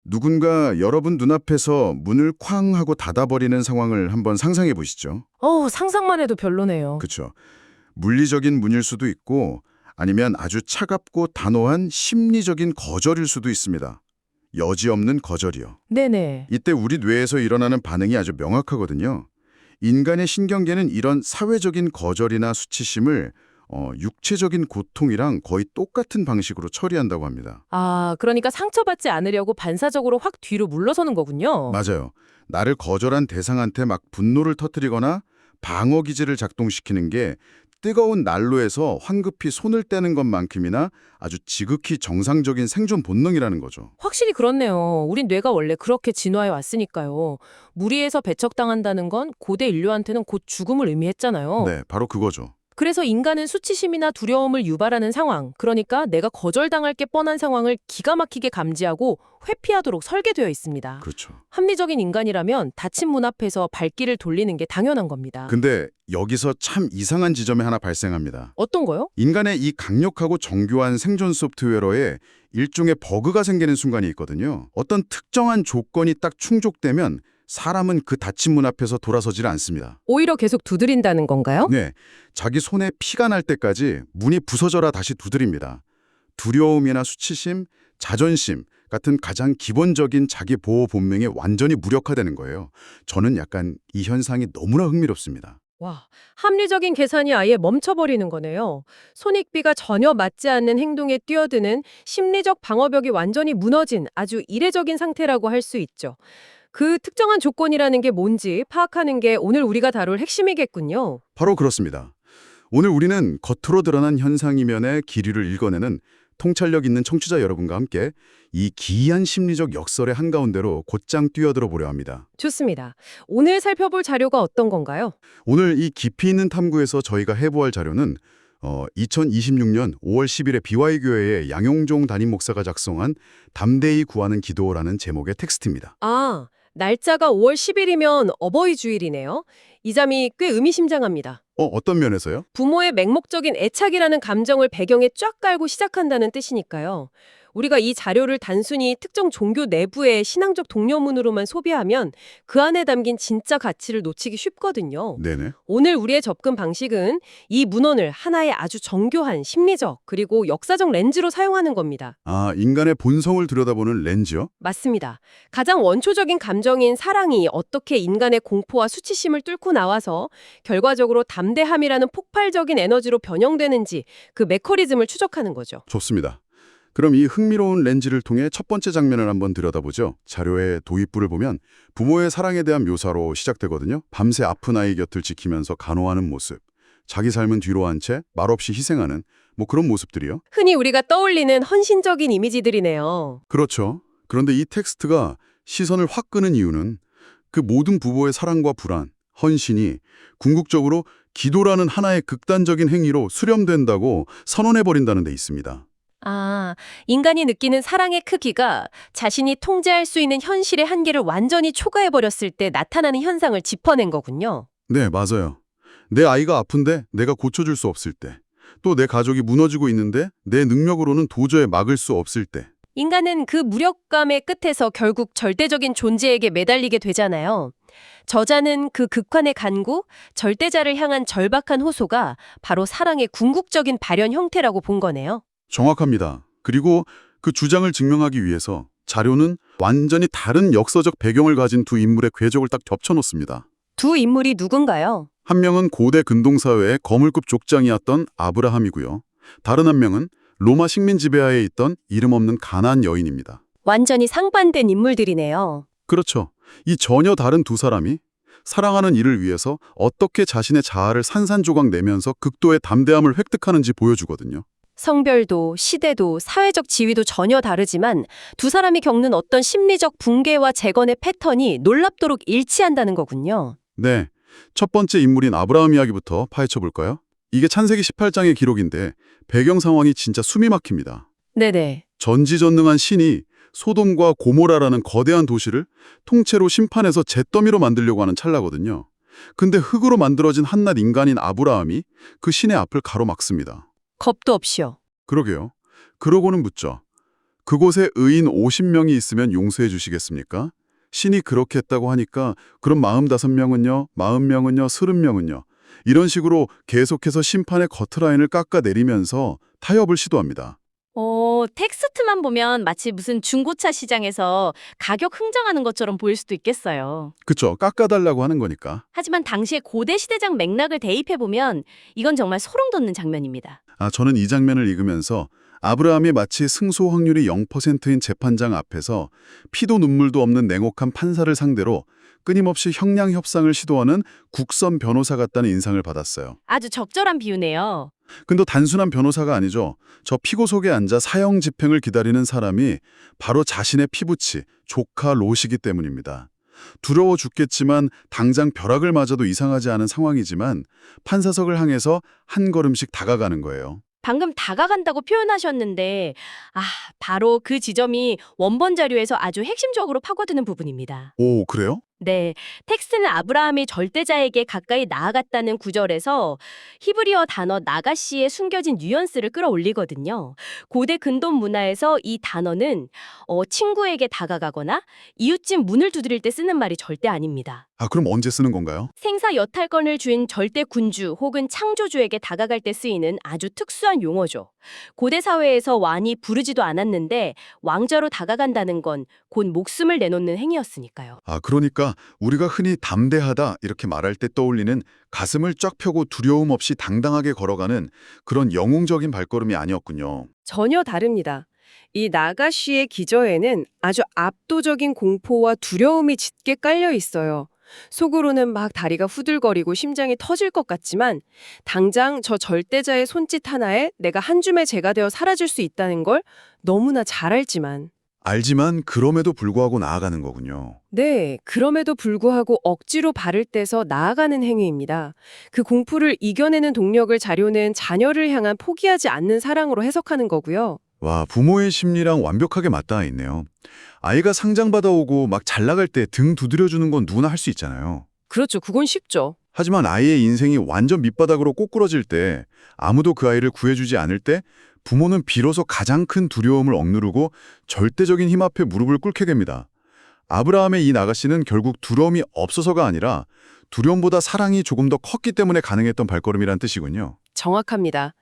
누군가 여러분 눈앞에서 문을 쾅 하고 닫아버리는 상황을 한번 상상해 보시죠. 상상만 해도 별로네요. 그렇죠. 물리적인 문일 수도 있고 아니면 아주 차갑고 단호한 심리적인 거절일 수도 있습니다. 여지없는 거절이요. 네네. 이때 우리 뇌에서 일어나는 반응이 아주 명확하거든요. 인간의 신경계는 이런 사회적인 거절이나 수치심을 육체적인 고통이랑 거의 똑같은 방식으로 처리한다고 합니다. 그러니까 상처받지 않으려고 반사적으로 확 뒤로 물러서는 거군요. 맞아요. 나를 거절한 대상한테 막 분노를 터뜨리거나 방어 기제를 작동시키는 게 뜨거운 난로에서 황급히 손을 떼는 것만큼이나 아주 지극히 정상적인 생존 본능이라는 거죠. 확실히 그렇네요. 우린 뇌가 원래 그렇게 진화해 왔으니까요. 무리해서 배척당한다는 건 고대 인류한테는 곧 죽음을 의미했잖아요. 네, 바로 그거죠. 그래서 인간은 수치심이나 두려움을 유발하는 상황, 그러니까 내가 거절당할 게 뻔한 상황을 기가 막히게 감지하고 회피하도록 설계되어 있습니다. 그렇죠. 합리적인 인간이라면 닫힌 문 앞에서 발길을 돌리는 게 당연한 겁니다. 근데 여기서 참 이상한 지점이 하나 발생합니다. 어떤 거요? 인간의 이 강력하고 정교한 생존 소프트웨어에 일종의 버그가 생기는 순간이 있거든요. 어떤 특정한 조건이 딱 충족되면 사람은 그 닫힌 문 앞에서 돌아서질 않습니다. 오히려 계속 두드린다는 건가요? 네, 자기 손에 피가 날 때까지 문이 부서져라 다시 두드립니다. 두려움이나 수치심, 자존심 같은 가장 기본적인 자기 보호 본능이 완전히 무력화되는 거예요. 저는 약간 이 현상이 너무나 흥미롭습니다. 와, 합리적인 계산이 아예 멈춰버리는 거네요. 손익비가 전혀 맞지 않는 행동에 뛰어드는 심리적 방어벽이 완전히 무너진 아주 이례적인 상태라고 할 수 있죠. 그 특정한 조건이라는 게 뭔지 파악하는 게 오늘 우리가 다룰 핵심이겠군요. 바로 그렇습니다. 오늘 우리는 겉으로 드러난 현상 이면의 기류를 읽어내는 통찰력 있는 청취자 여러분과 함께 이 기이한 심리적 역설의 한가운데로 곧장 뛰어들어 보려 합니다. 좋습니다. 오늘 살펴볼 자료가 어떤 건가요? 오늘 이 깊이 있는 탐구에서 저희가 해부할 자료는 2026년 5월 10일에 BY교회의 양용종 담임 목사가 작성한 담대히 구하는 기도라는 제목의 텍스트입니다. 날짜가 5월 10일이면 어버이 주일이네요. 이 점이 꽤 의미심장합니다. 어떤 면에서요? 부모의 맹목적인 애착이라는 감정을 배경에 쫙 깔고 시작한다는 뜻이니까요. 우리가 이 자료를 단순히 특정 종교 내부의 신앙적 독려문으로만 소비하면 그 안에 담긴 진짜 가치를 놓치기 쉽거든요. 네네. 오늘 우리의 접근 방식은 이 문헌을 하나의 아주 정교한 심리적 그리고 역사적 렌즈로 사용하는 겁니다. 인간의 본성을 들여다보는 렌즈요? 맞습니다. 가장 원초적인 감정인 사랑이 어떻게 인간의 공포와 수치심을 뚫고 나와서 결과적으로 담대함이라는 폭발적인 에너지로 변형되는지 그 메커니즘을 추적하는 거죠. 좋습니다. 그럼 이 흥미로운 렌즈를 통해 첫 번째 장면을 한번 들여다보죠. 자료의 도입부를 보면 부모의 사랑에 대한 묘사로 시작되거든요. 밤새 아픈 아이 곁을 지키면서 간호하는 모습, 자기 삶은 뒤로 한 채 말없이 희생하는 그런 모습들이요. 흔히 우리가 떠올리는 헌신적인 이미지들이네요. 그렇죠. 그런데 이 텍스트가 시선을 확 끄는 이유는 그 모든 부모의 사랑과 불안, 헌신이 궁극적으로 기도라는 하나의 극단적인 행위로 수렴된다고 선언해버린다는 데 있습니다. 인간이 느끼는 사랑의 크기가 자신이 통제할 수 있는 현실의 한계를 완전히 초과해버렸을 때 나타나는 현상을 짚어낸 거군요. 네, 맞아요. 내 아이가 아픈데 내가 고쳐줄 수 없을 때, 또 내 가족이 무너지고 있는데 내 능력으로는 도저히 막을 수 없을 때. 인간은 그 무력감의 끝에서 결국 절대적인 존재에게 매달리게 되잖아요. 저자는 그 극한의 간구, 절대자를 향한 절박한 호소가 바로 사랑의 궁극적인 발현 형태라고 본 거네요. 정확합니다. 그리고 그 주장을 증명하기 위해서 자료는 완전히 다른 역사적 배경을 가진 두 인물의 궤적을 딱 겹쳐놓습니다. 두 인물이 누군가요? 한 명은 고대 근동사회의 거물급 족장이었던 아브라함이고요. 다른 한 명은 로마 식민 지배하에 있던 이름 없는 가나안 여인입니다. 완전히 상반된 인물들이네요. 그렇죠. 이 전혀 다른 두 사람이 사랑하는 이를 위해서 어떻게 자신의 자아를 산산조각 내면서 극도의 담대함을 획득하는지 보여주거든요. 성별도 시대도 사회적 지위도 전혀 다르지만 두 사람이 겪는 어떤 심리적 붕괴와 재건의 패턴이 놀랍도록 일치한다는 거군요. 네, 첫 번째 인물인 아브라함 이야기부터 파헤쳐 볼까요? 이게 창세기 18장의 기록인데 배경 상황이 진짜 숨이 막힙니다. 네네. 전지전능한 신이 소돔과 고모라라는 거대한 도시를 통째로 심판해서 잿더미로 만들려고 하는 찰나거든요. 근데 흙으로 만들어진 한낱 인간인 아브라함이 그 신의 앞을 가로막습니다. 겁도 없이요. 그러게요. 그러고는 묻죠. 그곳에 의인 50명이 있으면 용서해 주시겠습니까? 신이 그렇게 했다고 하니까 그럼 45명은요, 40명은요, 30명은요. 이런 식으로 계속해서 심판의 커트라인을 깎아내리면서 타협을 시도합니다. 텍스트만 보면 마치 무슨 중고차 시장에서 가격 흥정하는 것처럼 보일 수도 있겠어요. 그쵸? 깎아달라고 하는 거니까. 하지만 당시의 고대 시대적 맥락을 대입해보면 이건 정말 소름 돋는 장면입니다. 저는 이 장면을 읽으면서 아브라함이 마치 승소 확률이 0%인 재판장 앞에서 피도 눈물도 없는 냉혹한 판사를 상대로 끊임없이 형량 협상을 시도하는 국선 변호사 같다는 인상을 받았어요. 아주 적절한 비유네요. 근데 단순한 변호사가 아니죠. 저 피고석에 앉아 사형 집행을 기다리는 사람이 바로 자신의 피부치, 조카 롯이기 때문입니다. 두려워 죽겠지만 당장 벼락을 맞아도 이상하지 않은 상황이지만 판사석을 향해서 한 걸음씩 다가가는 거예요. 방금 다가간다고 표현하셨는데, 바로 그 지점이 원본 자료에서 아주 핵심적으로 파고드는 부분입니다. 오, 그래요? 네, 텍스트는 아브라함이 절대자에게 가까이 나아갔다는 구절에서 히브리어 단어 나가시에 숨겨진 뉘앙스를 끌어올리거든요. 고대 근동 문화에서 이 단어는 친구에게 다가가거나 이웃집 문을 두드릴 때 쓰는 말이 절대 아닙니다. 그럼 언제 쓰는 건가요? 생사 여탈권을 쥔 절대 군주 혹은 창조주에게 다가갈 때 쓰이는 아주 특수한 용어죠. 고대 사회에서 왕이 부르지도 않았는데 왕자로 다가간다는 건 곧 목숨을 내놓는 행위였으니까요. 그러니까 우리가 흔히 담대하다 이렇게 말할 때 떠올리는 가슴을 쫙 펴고 두려움 없이 당당하게 걸어가는 그런 영웅적인 발걸음이 아니었군요. 전혀 다릅니다. 이 나가시의 기저에는 아주 압도적인 공포와 두려움이 짙게 깔려 있어요. 속으로는 막 다리가 후들거리고 심장이 터질 것 같지만 당장 저 절대자의 손짓 하나에 내가 한 줌의 재가 되어 사라질 수 있다는 걸 너무나 잘 알지만 그럼에도 불구하고 나아가는 거군요. 네, 그럼에도 불구하고 억지로 발을 떼서 나아가는 행위입니다. 그 공포를 이겨내는 동력을 자료는 자녀를 향한 포기하지 않는 사랑으로 해석하는 거고요. 와, 부모의 심리랑 완벽하게 맞닿아 있네요. 아이가 상장 받아오고 막 잘 나갈 때 등 두드려주는 건 누구나 할 수 있잖아요. 그렇죠. 그건 쉽죠. 하지만 아이의 인생이 완전 밑바닥으로 꼬꾸러질 때, 아무도 그 아이를 구해주지 않을 때 부모는 비로소 가장 큰 두려움을 억누르고 절대적인 힘 앞에 무릎을 꿇게 됩니다. 아브라함의 이 나가씨는 결국 두려움이 없어서가 아니라 두려움보다 사랑이 조금 더 컸기 때문에 가능했던 발걸음이란 뜻이군요. 정확합니다.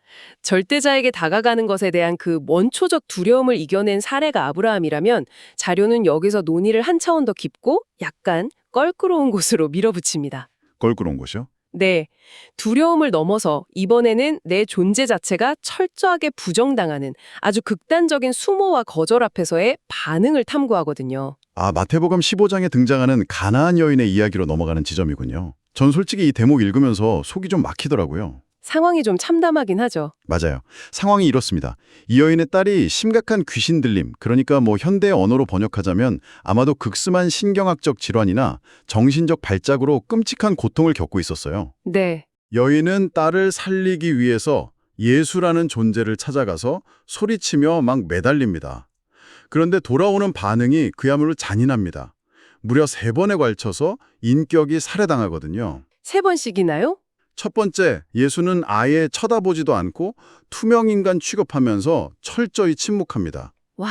절대자에게 다가가는 것에 대한 그 원초적 두려움을 이겨낸 사례가 아브라함이라면 자료는 여기서 논의를 한 차원 더 깊고 약간 껄끄러운 곳으로 밀어붙입니다. 껄끄러운 것이요? 네, 두려움을 넘어서 이번에는 내 존재 자체가 철저하게 부정당하는 아주 극단적인 수모와 거절 앞에서의 반응을 탐구하거든요. 마태복음 15장에 등장하는 가나안 여인의 이야기로 넘어가는 지점이군요. 전 솔직히 이 대목 읽으면서 속이 좀 막히더라고요. 상황이 좀 참담하긴 하죠. 맞아요. 상황이 이렇습니다. 이 여인의 딸이 심각한 귀신 들림, 그러니까 현대 언어로 번역하자면 아마도 극심한 신경학적 질환이나 정신적 발작으로 끔찍한 고통을 겪고 있었어요. 네, 여인은 딸을 살리기 위해서 예수라는 존재를 찾아가서 소리치며 막 매달립니다. 그런데 돌아오는 반응이 그야말로 잔인합니다. 무려 3번에 걸쳐서 인격이 살해당하거든요. 3번씩이나요? 첫 번째, 예수는 아예 쳐다보지도 않고 투명인간 취급하면서 철저히 침묵합니다. 와,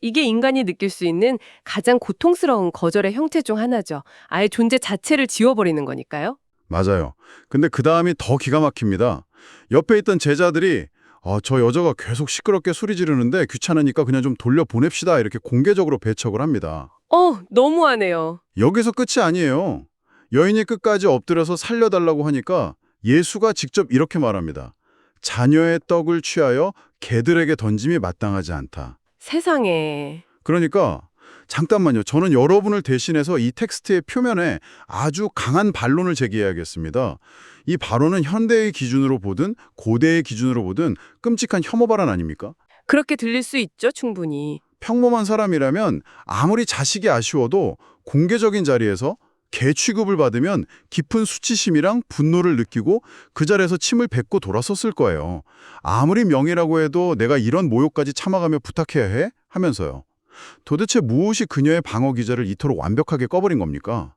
이게 인간이 느낄 수 있는 가장 고통스러운 거절의 형태 중 하나죠. 아예 존재 자체를 지워버리는 거니까요. 맞아요. 근데 그 다음이 더 기가 막힙니다. 옆에 있던 제자들이 저 여자가 계속 시끄럽게 소리 지르는데 귀찮으니까 그냥 좀 돌려보냅시다 이렇게 공개적으로 배척을 합니다. 너무하네요. 여기서 끝이 아니에요. 여인이 끝까지 엎드려서 살려달라고 하니까 예수가 직접 이렇게 말합니다. 자녀의 떡을 취하여 개들에게 던짐이 마땅하지 않다. 세상에. 그러니까 잠깐만요. 저는 여러분을 대신해서 이 텍스트의 표면에 아주 강한 반론을 제기해야겠습니다. 이 발언은 현대의 기준으로 보든 고대의 기준으로 보든 끔찍한 혐오 발언 아닙니까? 그렇게 들릴 수 있죠, 충분히. 평범한 사람이라면 아무리 자식이 아쉬워도 공개적인 자리에서 개 취급을 받으면 깊은 수치심이랑 분노를 느끼고 그 자리에서 침을 뱉고 돌아섰을 거예요. 아무리 명예라고 해도 내가 이런 모욕까지 참아가며 부탁해야 해? 하면서요. 도대체 무엇이 그녀의 방어 기제를 이토록 완벽하게 꺼버린 겁니까?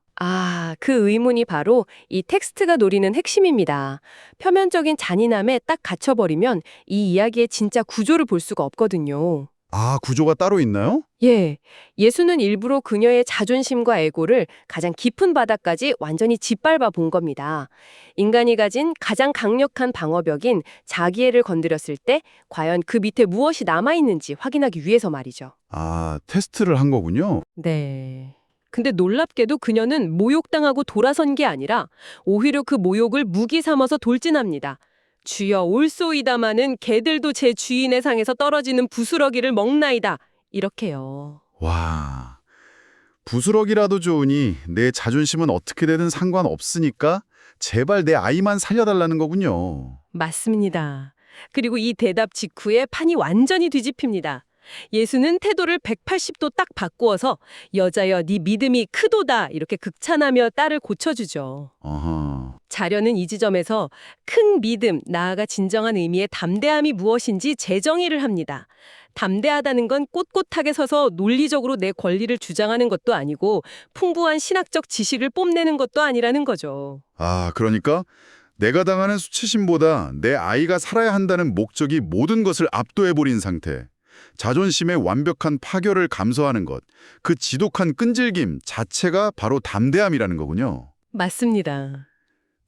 그 의문이 바로 이 텍스트가 노리는 핵심입니다. 표면적인 잔인함에 딱 갇혀버리면 이 이야기의 진짜 구조를 볼 수가 없거든요. 아, 구조가 따로 있나요? 예, 예수는 일부러 그녀의 자존심과 에고를 가장 깊은 바닥까지 완전히 짓밟아 본 겁니다. 인간이 가진 가장 강력한 방어벽인 자기애를 건드렸을 때 과연 그 밑에 무엇이 남아있는지 확인하기 위해서 말이죠. 아, 테스트를 한 거군요. 네. 근데 놀랍게도 그녀는 모욕당하고 돌아선 게 아니라 오히려 그 모욕을 무기 삼아서 돌진합니다. 주여 올소이다마는 개들도 제 주인의 상에서 떨어지는 부스러기를 먹나이다. 이렇게요. 와, 부스러기라도 좋으니 내 자존심은 어떻게 되든 상관없으니까 제발 내 아이만 살려달라는 거군요. 맞습니다. 그리고 이 대답 직후에 판이 완전히 뒤집힙니다. 예수는 태도를 180도 딱 바꾸어서 여자여 네 믿음이 크도다 이렇게 극찬하며 딸을 고쳐주죠. 어허. 자려는 이 지점에서 큰 믿음, 나아가 진정한 의미의 담대함이 무엇인지 재정의를 합니다. 담대하다는 건 꼿꼿하게 서서 논리적으로 내 권리를 주장하는 것도 아니고 풍부한 신학적 지식을 뽐내는 것도 아니라는 거죠. 아, 그러니까 내가 당하는 수치심보다 내 아이가 살아야 한다는 목적이 모든 것을 압도해버린 상태. 자존심의 완벽한 파결을 감수하는 것, 그 지독한 끈질김 자체가 바로 담대함이라는 거군요. 맞습니다.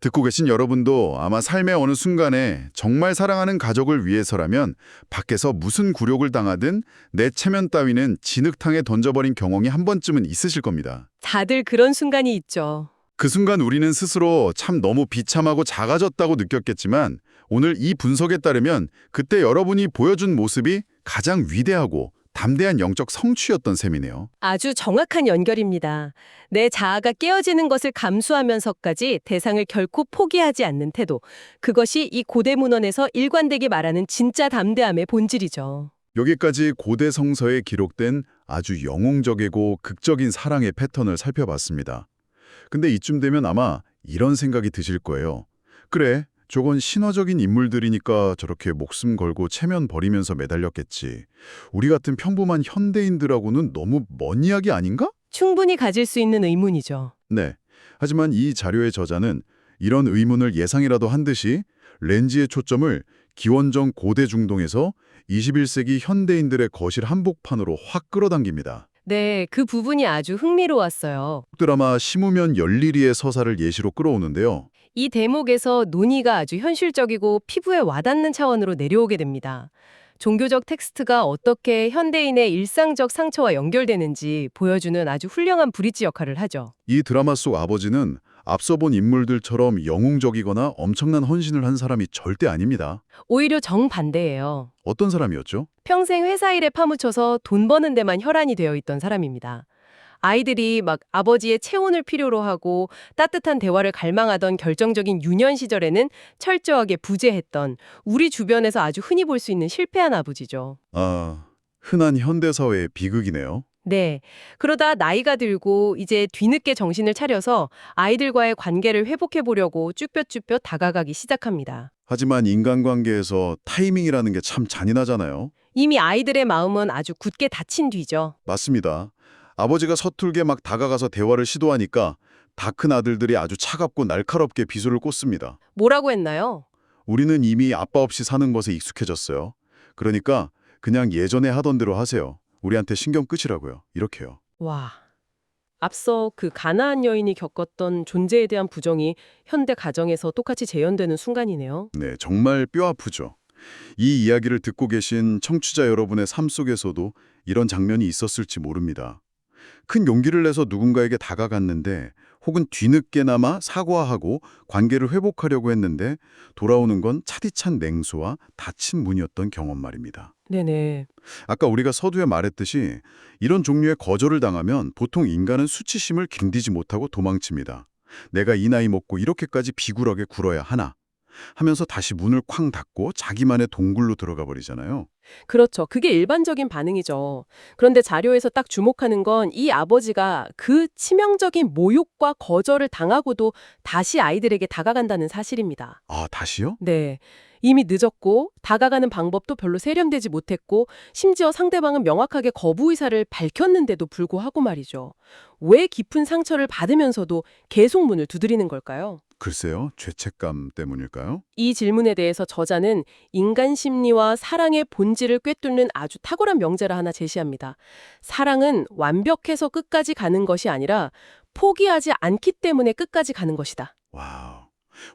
듣고 계신 여러분도 아마 삶의 어느 순간에 정말 사랑하는 가족을 위해서라면 밖에서 무슨 굴욕을 당하든 내 체면 따위는 진흙탕에 던져버린 경험이 한 번쯤은 있으실 겁니다. 다들 그런 순간이 있죠. 그 순간 우리는 스스로 참 너무 비참하고 작아졌다고 느꼈겠지만 오늘 이 분석에 따르면 그때 여러분이 보여준 모습이 가장 위대하고 담대한 영적 성취였던 셈이네요. 아주 정확한 연결입니다. 내 자아가 깨어지는 것을 감수하면서까지 대상을 결코 포기하지 않는 태도. 그것이 이 고대 문헌에서 일관되게 말하는 진짜 담대함의 본질이죠. 여기까지 고대 성서에 기록된 아주 영웅적이고 극적인 사랑의 패턴을 살펴봤습니다. 근데 이쯤 되면 아마 이런 생각이 드실 거예요. 그래, 저건 신화적인 인물들이니까 저렇게 목숨 걸고 체면 버리면서 매달렸겠지. 우리 같은 평범한 현대인들하고는 너무 먼 이야기 아닌가? 충분히 가질 수 있는 의문이죠. 네. 하지만 이 자료의 저자는 이런 의문을 예상이라도 한 듯이 렌즈의 초점을 기원전 고대 중동에서 21세기 현대인들의 거실 한복판으로 확 끌어당깁니다. 네, 그 부분이 아주 흥미로웠어요. 드라마 심우면 열일이의 서사를 예시로 끌어오는데요. 이 대목에서 논의가 아주 현실적이고 피부에 와닿는 차원으로 내려오게 됩니다. 종교적 텍스트가 어떻게 현대인의 일상적 상처와 연결되는지 보여주는 아주 훌륭한 브릿지 역할을 하죠. 이 드라마 속 아버지는 앞서 본 인물들처럼 영웅적이거나 엄청난 헌신을 한 사람이 절대 아닙니다. 오히려 정반대예요. 어떤 사람이었죠? 평생 회사 일에 파묻혀서 돈 버는 데만 혈안이 되어 있던 사람입니다. 아이들이 막 아버지의 체온을 필요로 하고 따뜻한 대화를 갈망하던 결정적인 유년 시절에는 철저하게 부재했던 우리 주변에서 아주 흔히 볼 수 있는 실패한 아버지죠. 아, 흔한 현대사회의 비극이네요. 네. 그러다 나이가 들고 이제 뒤늦게 정신을 차려서 아이들과의 관계를 회복해 보려고 쭈뼛쭈뼛 다가가기 시작합니다. 하지만 인간관계에서 타이밍이라는 게 참 잔인하잖아요. 이미 아이들의 마음은 아주 굳게 닫힌 뒤죠. 맞습니다. 아버지가 서툴게 막 다가가서 대화를 시도하니까 다 큰 아들들이 아주 차갑고 날카롭게 비수를 꽂습니다. 뭐라고 했나요? 우리는 이미 아빠 없이 사는 것에 익숙해졌어요. 그러니까 그냥 예전에 하던 대로 하세요. 우리한테 신경 끄시라고요. 이렇게요. 와. 앞서 그 가나안 여인이 겪었던 존재에 대한 부정이 현대 가정에서 똑같이 재현되는 순간이네요. 네, 정말 뼈 아프죠. 이 이야기를 듣고 계신 청취자 여러분의 삶 속에서도 이런 장면이 있었을지 모릅니다. 큰 용기를 내서 누군가에게 다가갔는데 혹은 뒤늦게나마 사과하고 관계를 회복하려고 했는데 돌아오는 건 차디찬 냉소와 닫힌 문이었던 경험 말입니다. 네네. 아까 우리가 서두에 말했듯이 이런 종류의 거절을 당하면 보통 인간은 수치심을 견디지 못하고 도망칩니다. 내가 이 나이 먹고 이렇게까지 비굴하게 굴어야 하나 하면서 다시 문을 쾅 닫고 자기만의 동굴로 들어가 버리잖아요. 그렇죠. 그게 일반적인 반응이죠. 그런데 자료에서 딱 주목하는 건 이 아버지가 그 치명적인 모욕과 거절을 당하고도 다시 아이들에게 다가간다는 사실입니다. 아, 다시요? 네. 이미 늦었고 다가가는 방법도 별로 세련되지 못했고 심지어 상대방은 명확하게 거부 의사를 밝혔는데도 불구하고 말이죠. 왜 깊은 상처를 받으면서도 계속 문을 두드리는 걸까요? 글쎄요, 죄책감 때문일까요? 이 질문에 대해서 저자는 인간 심리와 사랑의 본질을 꿰뚫는 아주 탁월한 명제를 하나 제시합니다. 사랑은 완벽해서 끝까지 가는 것이 아니라 포기하지 않기 때문에 끝까지 가는 것이다. 와우.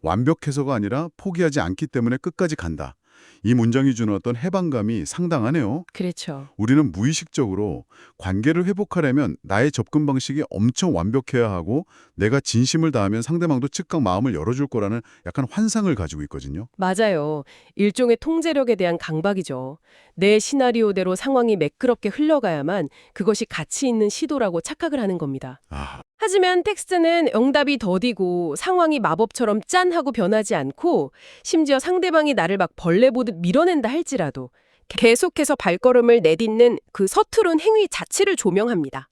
완벽해서가 아니라 포기하지 않기 때문에 끝까지 간다. 이 문장이 주는 어떤 해방감이 상당하네요. 그렇죠. 우리는 무의식적으로 관계를 회복하려면 나의 접근 방식이 엄청 완벽해야 하고 내가 진심을 다하면 상대방도 즉각 마음을 열어줄 거라는 약간 환상을 가지고 있거든요. 맞아요. 일종의 통제력에 대한 강박이죠. 내 시나리오대로 상황이 매끄럽게 흘러가야만 그것이 가치 있는 시도라고 착각을 하는 겁니다. 아, 하지만 텍스트는 응답이 더디고 상황이 마법처럼 짠 하고 변하지 않고 심지어 상대방이 나를 막 벌레 보듯 밀어낸다 할지라도 계속해서 발걸음을 내딛는 그 서투른 행위 자체를 조명합니다.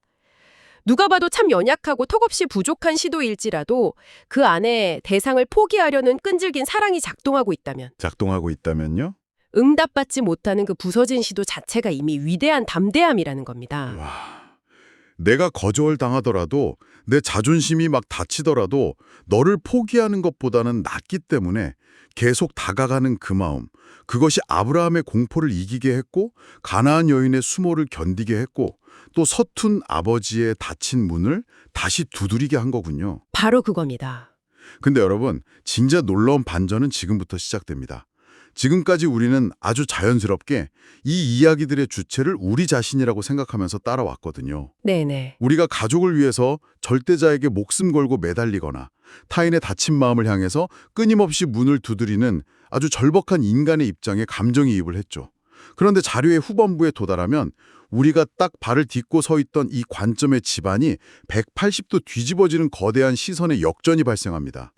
누가 봐도 참 연약하고 턱없이 부족한 시도일지라도 그 안에 대상을 포기하려는 끈질긴 사랑이 작동하고 있다면 작동하고 있다면요? 응답받지 못하는 그 부서진 시도 자체가 이미 위대한 담대함이라는 겁니다. 와, 내가 거절당하더라도 내 자존심이 막 다치더라도 너를 포기하는 것보다는 낫기 때문에 계속 다가가는 그 마음, 그것이 아브라함의 공포를 이기게 했고 가나안 여인의 수모를 견디게 했고 또 서툰 아버지의 닫힌 문을 다시 두드리게 한 거군요. 바로 그겁니다. 근데 여러분, 진짜 놀라운 반전은 지금부터 시작됩니다. 지금까지 우리는 아주 자연스럽게 이 이야기들의 주체를 우리 자신이라고 생각하면서 따라왔거든요. 네네. 우리가 가족을 위해서 절대자에게 목숨 걸고 매달리거나 타인의 다친 마음을 향해서 끊임없이 문을 두드리는 아주 절박한 인간의 입장에 감정이입을 했죠. 그런데 자료의 후반부에 도달하면 우리가 딱 발을 딛고 서 있던 이 관점의 집안이 180도 뒤집어지는 거대한 시선의 역전이 발생합니다.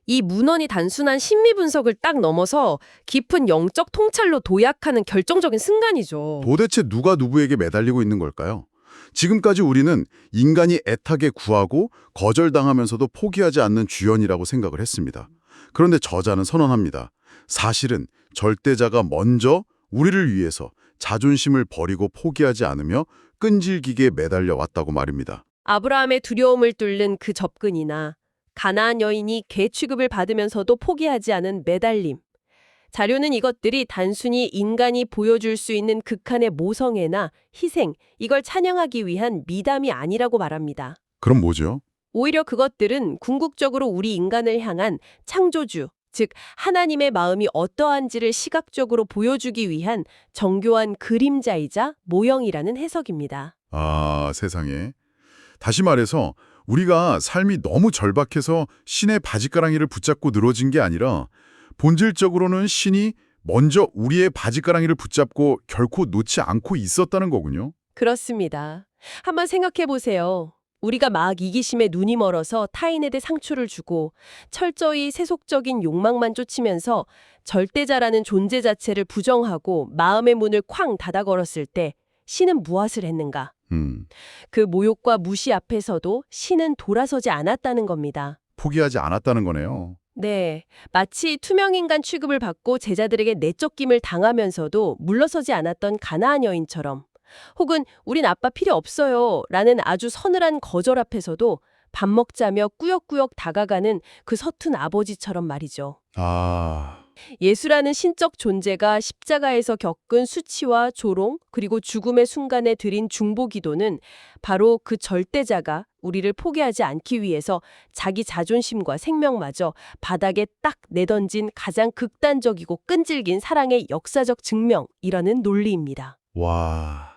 이 문헌이 단순한 심리 분석을 딱 넘어서 깊은 영적 통찰로 도약하는 결정적인 순간이죠. 도대체 누가 누구에게 매달리고 있는 걸까요? 지금까지 우리는 인간이 애타게 구하고 거절당하면서도 포기하지 않는 주연이라고 생각을 했습니다. 그런데 저자는 선언합니다. 사실은 절대자가 먼저 우리를 위해서 자존심을 버리고 포기하지 않으며 끈질기게 매달려 왔다고 말입니다. 아브라함의 두려움을 뚫는 그 접근이나 가나안 여인이 개 취급을 받으면서도 포기하지 않은 매달림. 자료는 이것들이 단순히 인간이 보여줄 수 있는 극한의 모성애나 희생, 이걸 찬양하기 위한 미담이 아니라고 말합니다. 그럼 뭐죠? 오히려 그것들은 궁극적으로 우리 인간을 향한 창조주, 즉 하나님의 마음이 어떠한지를 시각적으로 보여주기 위한 정교한 그림자이자 모형이라는 해석입니다. 아, 세상에. 다시 말해서 우리가 삶이 너무 절박해서 신의 바지가랑이를 붙잡고 늘어진 게 아니라 본질적으로는 신이 먼저 우리의 바지가랑이를 붙잡고 결코 놓지 않고 있었다는 거군요. 그렇습니다. 한번 생각해 보세요. 우리가 막 이기심에 눈이 멀어서 타인에게 상처를 주고 철저히 세속적인 욕망만 쫓으면서 절대자라는 존재 자체를 부정하고 마음의 문을 쾅 닫아 걸었을 때 신은 무엇을 했는가? 그 모욕과 무시 앞에서도 신은 돌아서지 않았다는 겁니다. 포기하지 않았다는 거네요. 네, 마치 투명인간 취급을 받고 제자들에게 내쫓김을 당하면서도 물러서지 않았던 가나안 여인처럼, 혹은 우린 아빠 필요 없어요 라는 아주 서늘한 거절 앞에서도 밥 먹자며 꾸역꾸역 다가가는 그 서툰 아버지처럼 말이죠. 예수라는 신적 존재가 십자가에서 겪은 수치와 조롱 그리고 죽음의 순간에 드린 중보기도는 바로 그 절대자가 우리를 포기하지 않기 위해서 자기 자존심과 생명마저 바닥에 딱 내던진 가장 극단적이고 끈질긴 사랑의 역사적 증명이라는 논리입니다. 와,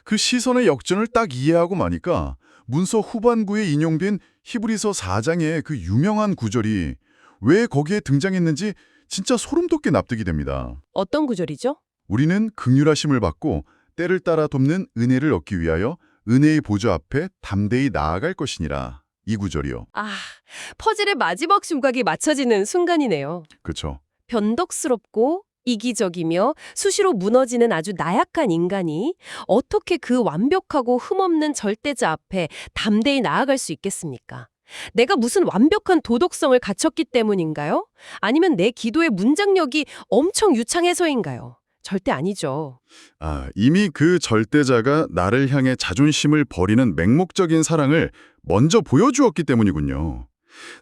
그 시선의 역전을 딱 이해하고 마니까 문서 후반부에 인용된 히브리서 4장의 그 유명한 구절이 왜 거기에 등장했는지 진짜 소름 돋게 납득이 됩니다. 어떤 구절이죠? 우리는 긍휼하심을 받고 때를 따라 돕는 은혜를 얻기 위하여 은혜의 보좌 앞에 담대히 나아갈 것이니라. 이 구절이요. 퍼즐의 마지막 순각이 맞춰지는 순간이네요. 그렇죠. 변덕스럽고 이기적이며 수시로 무너지는 아주 나약한 인간이 어떻게 그 완벽하고 흠없는 절대자 앞에 담대히 나아갈 수 있겠습니까? 내가 무슨 완벽한 도덕성을 갖췄기 때문인가요? 아니면 내 기도의 문장력이 엄청 유창해서인가요? 절대 아니죠. 이미 그 절대자가 나를 향해 자존심을 버리는 맹목적인 사랑을 먼저 보여주었기 때문이군요.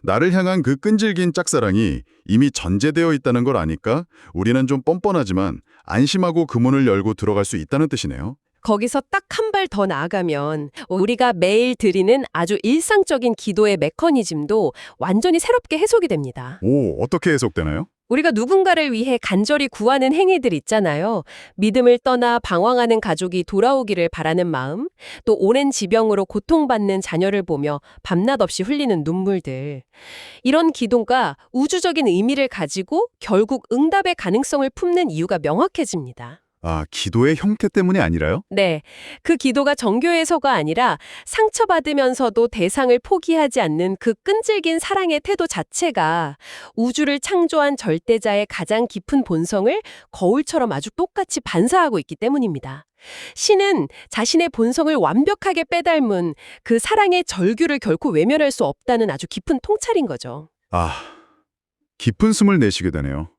나를 향한 그 끈질긴 짝사랑이 이미 전제되어 있다는 걸 아니까 우리는 좀 뻔뻔하지만 안심하고 그 문을 열고 들어갈 수 있다는 뜻이네요. 거기서 딱 한 발 더 나아가면 우리가 매일 드리는 아주 일상적인 기도의 메커니즘도 완전히 새롭게 해석이 됩니다. 오, 어떻게 해석되나요? 우리가 누군가를 위해 간절히 구하는 행위들 있잖아요. 믿음을 떠나 방황하는 가족이 돌아오기를 바라는 마음, 또 오랜 지병으로 고통받는 자녀를 보며 밤낮 없이 흘리는 눈물들. 이런 기도가 우주적인 의미를 가지고 결국 응답의 가능성을 품는 이유가 명확해집니다. 아, 기도의 형태 때문이 아니라요? 네, 그 기도가 정교해서가 아니라 상처받으면서도 대상을 포기하지 않는 그 끈질긴 사랑의 태도 자체가 우주를 창조한 절대자의 가장 깊은 본성을 거울처럼 아주 똑같이 반사하고 있기 때문입니다. 신은 자신의 본성을 완벽하게 빼닮은 그 사랑의 절규를 결코 외면할 수 없다는 아주 깊은 통찰인 거죠. 아, 깊은 숨을 내쉬게 되네요.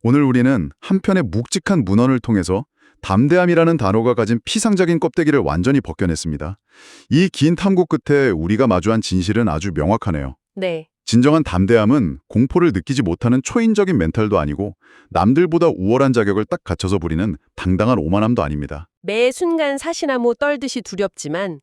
오늘 우리는 한편의 묵직한 문헌을 통해서 담대함이라는 단어가 가진 피상적인 껍데기를 완전히 벗겨냈습니다. 이 긴 탐구 끝에 우리가 마주한 진실은 아주 명확하네요. 네. 진정한 담대함은 공포를 느끼지 못하는 초인적인 멘탈도 아니고 남들보다 우월한 자격을 딱 갖춰서 부리는 당당한 오만함도 아닙니다. 매 순간 사시나무 떨듯이 두렵지만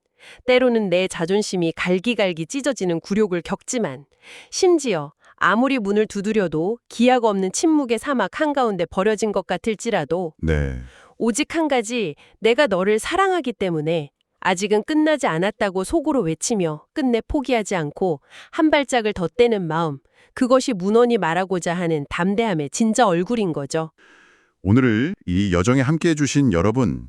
때로는 내 자존심이 갈기갈기 찢어지는 굴욕을 겪지만 심지어 아무리 문을 두드려도 기약 없는 침묵의 사막 한가운데 버려진 것 같을지라도 네. 오직 한 가지 내가 너를 사랑하기 때문에 아직은 끝나지 않았다고 속으로 외치며 끝내 포기하지 않고 한 발짝을 더 떼는 마음, 그것이 문헌이 말하고자 하는 담대함의 진짜 얼굴인 거죠. 오늘 이 여정에 함께해 주신 여러분,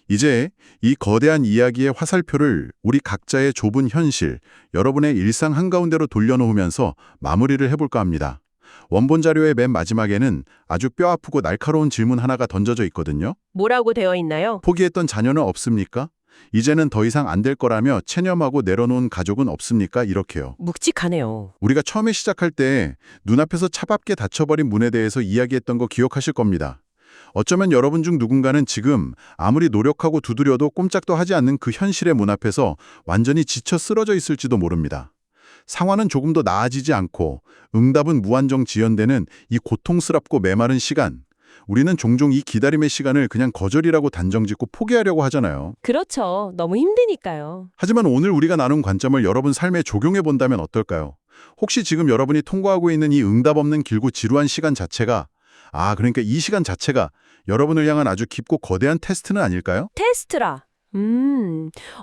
이제 이 거대한 이야기의 화살표를 우리 각자의 좁은 현실, 여러분의 일상 한가운데로 돌려놓으면서 마무리를 해볼까 합니다. 원본 자료의 맨 마지막에는 아주 뼈아프고 날카로운 질문 하나가 던져져 있거든요. 뭐라고 되어 있나요? 포기했던 자녀는 없습니까? 이제는 더 이상 안 될 거라며 체념하고 내려놓은 가족은 없습니까? 이렇게요. 묵직하네요. 우리가 처음에 시작할 때 눈앞에서 차갑게 닫혀버린 문에 대해서 이야기했던 거 기억하실 겁니다. 어쩌면 여러분 중 누군가는 지금 아무리 노력하고 두드려도 꼼짝도 하지 않는 그 현실의 문 앞에서 완전히 지쳐 쓰러져 있을지도 모릅니다. 상황은 조금 더 나아지지 않고 응답은 무한정 지연되는 이 고통스럽고 메마른 시간. 우리는 종종 이 기다림의 시간을 그냥 거절이라고 단정짓고 포기하려고 하잖아요. 그렇죠. 너무 힘드니까요. 하지만 오늘 우리가 나눈 관점을 여러분 삶에 적용해 본다면 어떨까요? 혹시 지금 여러분이 통과하고 있는 이 응답 없는 길고 지루한 시간 자체가 그러니까 이 시간 자체가 여러분을 향한 아주 깊고 거대한 테스트는 아닐까요? 테스트라.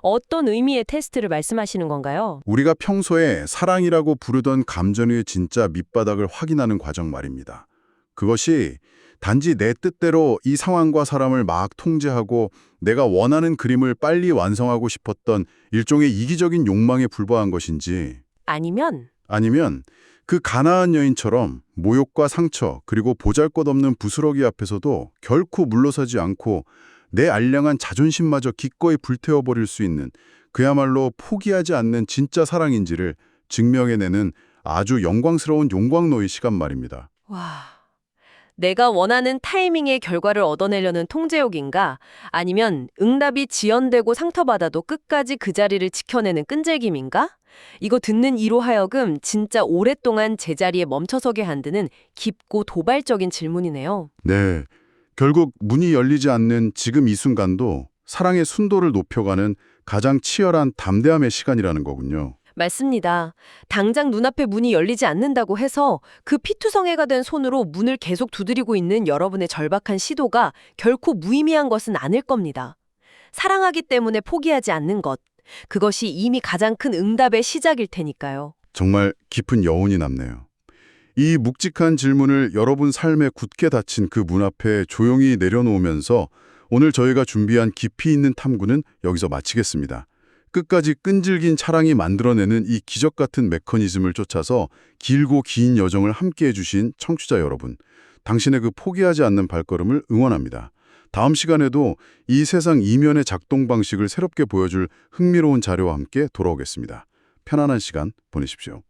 어떤 의미의 테스트를 말씀하시는 건가요? 우리가 평소에 사랑이라고 부르던 감정의 진짜 밑바닥을 확인하는 과정 말입니다. 그것이 단지 내 뜻대로 이 상황과 사람을 막 통제하고 내가 원하는 그림을 빨리 완성하고 싶었던 일종의 이기적인 욕망에 불과한 것인지 아니면 그 가나안 여인처럼 모욕과 상처 그리고 보잘것없는 부스러기 앞에서도 결코 물러서지 않고 내 알량한 자존심마저 기꺼이 불태워버릴 수 있는 그야말로 포기하지 않는 진짜 사랑인지를 증명해내는 아주 영광스러운 용광로의 시간 말입니다. 와, 내가 원하는 타이밍의 결과를 얻어내려는 통제욕인가? 아니면 응답이 지연되고 상처받아도 끝까지 그 자리를 지켜내는 끈질김인가? 이거 듣는 이로 하여금 진짜 오랫동안 제자리에 멈춰서게 만드는 깊고 도발적인 질문이네요. 네, 결국 문이 열리지 않는 지금 이 순간도 사랑의 순도를 높여가는 가장 치열한 담대함의 시간이라는 거군요. 맞습니다. 당장 눈앞에 문이 열리지 않는다고 해서 그 피투성이가 된 손으로 문을 계속 두드리고 있는 여러분의 절박한 시도가 결코 무의미한 것은 아닐 겁니다. 사랑하기 때문에 포기하지 않는 것, 그것이 이미 가장 큰 응답의 시작일 테니까요. 정말 깊은 여운이 남네요. 이 묵직한 질문을 여러분 삶에 굳게 닫힌 그 문 앞에 조용히 내려놓으면서 오늘 저희가 준비한 깊이 있는 탐구는 여기서 마치겠습니다. 끝까지 끈질긴 차량이 만들어내는 이 기적 같은 메커니즘을 쫓아서 길고 긴 여정을 함께해 주신 청취자 여러분, 당신의 그 포기하지 않는 발걸음을 응원합니다. 다음 시간에도 이 세상 이면의 작동 방식을 새롭게 보여줄 흥미로운 자료와 함께 돌아오겠습니다. 편안한 시간 보내십시오.